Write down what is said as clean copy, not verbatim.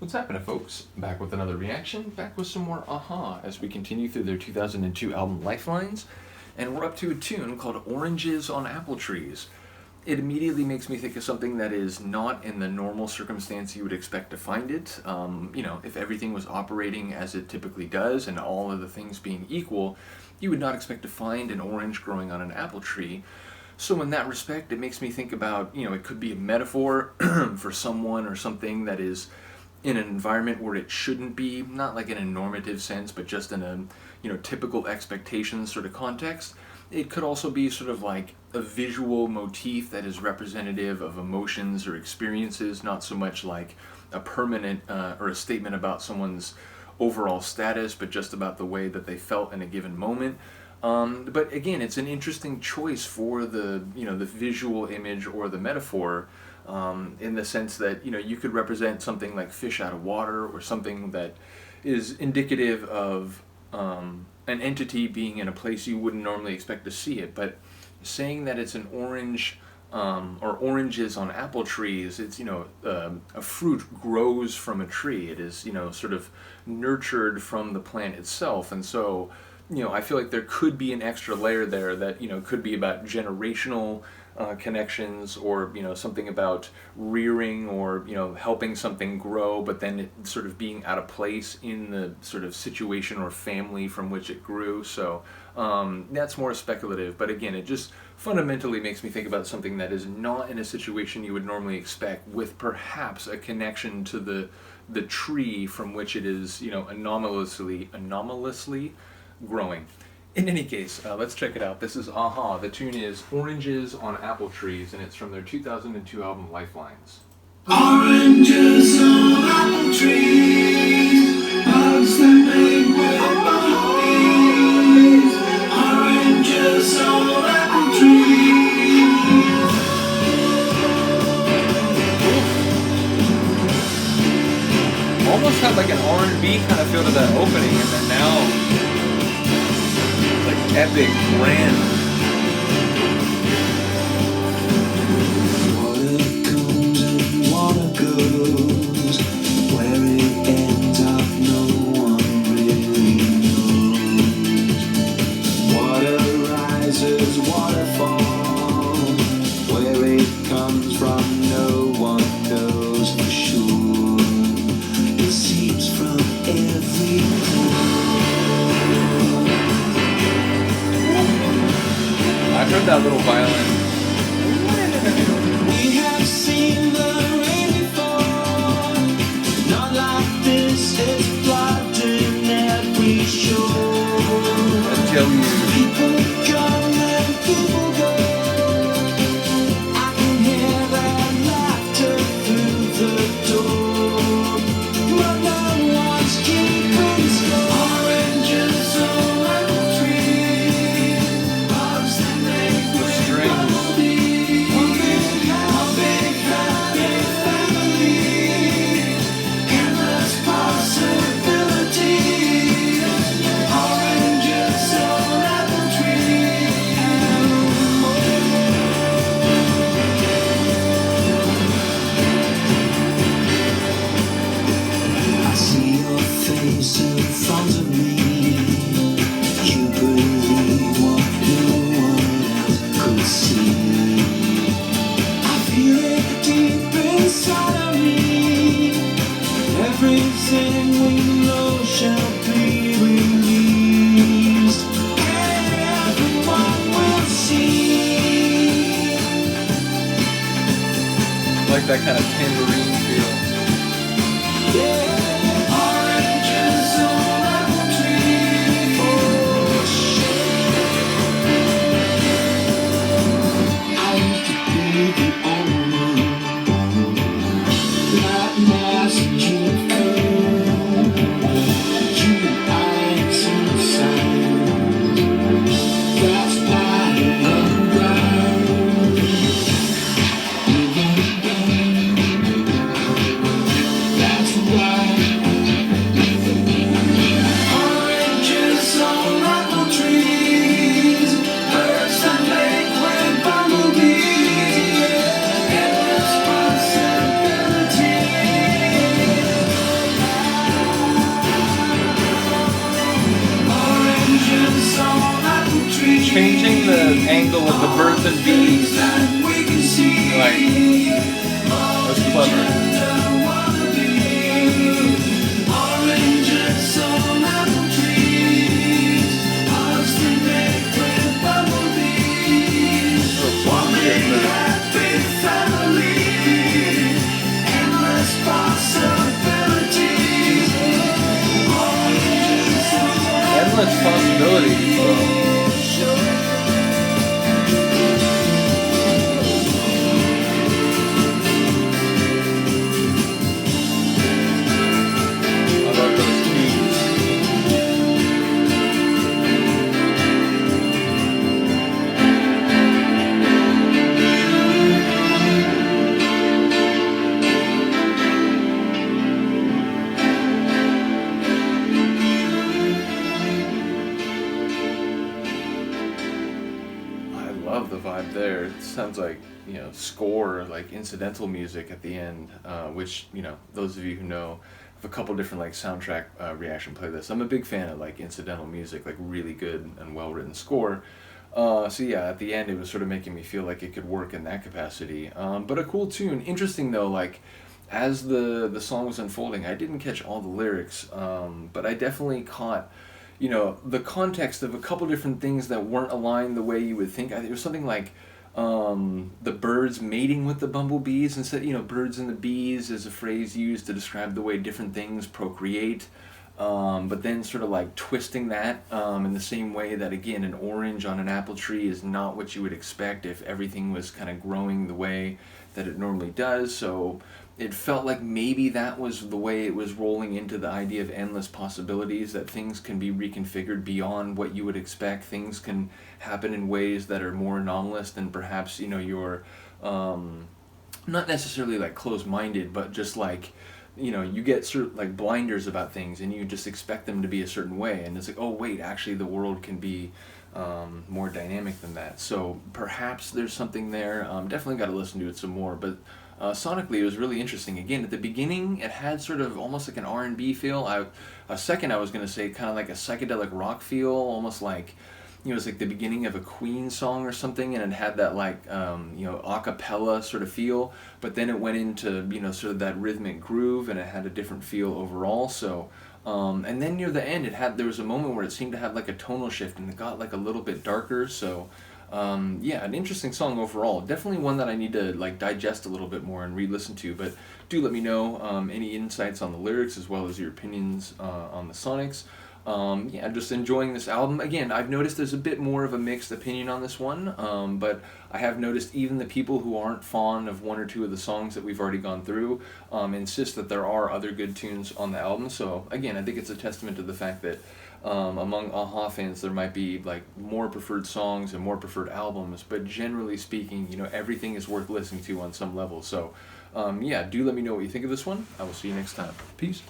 What's happening, folks? Back with another reaction, back with some more Aha as we continue through their 2002 album Lifelines, and we're up to a tune called Oranges on Appletrees. It immediately makes me think of something that is not in the normal circumstance you would expect to find it. If everything was operating as it typically does and all of the things being equal, you would not expect to find an orange growing on an apple tree. So in that respect, it makes me think about, it could be a metaphor for someone or something that is in an environment where it shouldn't be, not like in a normative sense, but just in a, typical expectations sort of context. It could also be sort of like a visual motif that is representative of emotions or experiences, not so much like a permanent or a statement about someone's overall status, but just about the way that they felt in a given moment. But again, it's an interesting choice for the visual image or the metaphor, in the sense that you could represent something like fish out of water, or something that is indicative of an entity being in a place you wouldn't normally expect to see it. But saying that it's an orange, or oranges on apple trees, it's a fruit grows from a tree. It is sort of nurtured from the plant itself, and so I feel like there could be an extra layer there that could be about generational connections, or something about rearing, or helping something grow, but then it sort of being out of place in the sort of situation or family from which it grew. So that's more speculative, but again, it just fundamentally makes me think about something that is not in a situation you would normally expect, with perhaps a connection to the tree from which it is anomalously growing. In any case, let's check it out. This is Aha. The tune is Oranges on Apple Trees, and it's from their 2002 album Lifelines. Oranges on apple trees, bugs that make with bumblebees. Oranges on apple trees. Almost had like an R&B kind of feel to that opening, and then now epic, grand. Water comes and water goes. Where it ends up, no one really knows. Water rises, water falls. Where it comes from, no one knows for sure. It seeps from every pore. I heard that little violin. We have seen the rain before. Not like this, it's flooding every shore. Until you. People come and people go. I can hear their laughter through the door. But no one's keeping score. Oranges on apple trees, bugs that make with bumblebees. One big happy family, endless possibilities. Oranges on apple trees. I see your face in front of me. You believe what no one else could see. I feel it deep inside of me. Everything we know shall be released. Everyone will see. Like that kind of tambourine feel. Oranges on apple trees. Oh shit. I used to be the only one that masked you could. You eyes inside. That's why I'm blind. That's why. Oranges on apple trees, birds that make with bumblebees. Endless possibilities. drums and beats. Like, that's clever. Oranges on apple trees, Austin baked with bumblebees. One big happy family, endless possibilities. Oranges on Endless possibilities, bro. I love those keys. I love the vibe there. It sounds like, score, like incidental music at the end, which, those of you who know, have a couple different like soundtrack reaction playlists. I'm a big fan of like incidental music, like really good and well written score. So yeah, at the end it was sort of making me feel like it could work in that capacity. But a cool tune. Interesting though, like as the song was unfolding, I didn't catch all the lyrics, but I definitely caught the context of a couple different things that weren't aligned the way you would think. It was something like the birds mating with the bumblebees. Instead, birds and the bees is a phrase used to describe the way different things procreate. But then sort of like twisting that in the same way that, again, an orange on an apple tree is not what you would expect if everything was kind of growing the way that it normally does. So it felt like maybe that was the way it was rolling into the idea of endless possibilities, that things can be reconfigured beyond what you would expect. Things can happen in ways that are more anomalous than perhaps, you're not necessarily like closed-minded, but just like, you get sort of like blinders about things and you just expect them to be a certain way. And it's like, oh, wait, actually the world can be more dynamic than that. So perhaps there's something there. Definitely got to listen to it some more. But sonically, it was really interesting. Again, at the beginning, it had sort of almost like an R&B feel. A second, I was going to say kind of like a psychedelic rock feel, almost like, it was like the beginning of a Queen song or something, and it had that like, a cappella sort of feel. But then it went into, sort of that rhythmic groove, and it had a different feel overall. So, and then near the end, there was a moment where it seemed to have like a tonal shift, and it got like a little bit darker. So, yeah, an interesting song overall. Definitely one that I need to like digest a little bit more and re-listen to. But do let me know any insights on the lyrics as well as your opinions on the sonics. Yeah, just enjoying this album. Again, I've noticed there's a bit more of a mixed opinion on this one, but I have noticed even the people who aren't fond of one or two of the songs that we've already gone through insist that there are other good tunes on the album. So again, I think it's a testament to the fact that among a-ha fans there might be like more preferred songs and more preferred albums, but generally speaking, everything is worth listening to on some level. So yeah, do let me know what you think of this one. I will see you next time. Peace.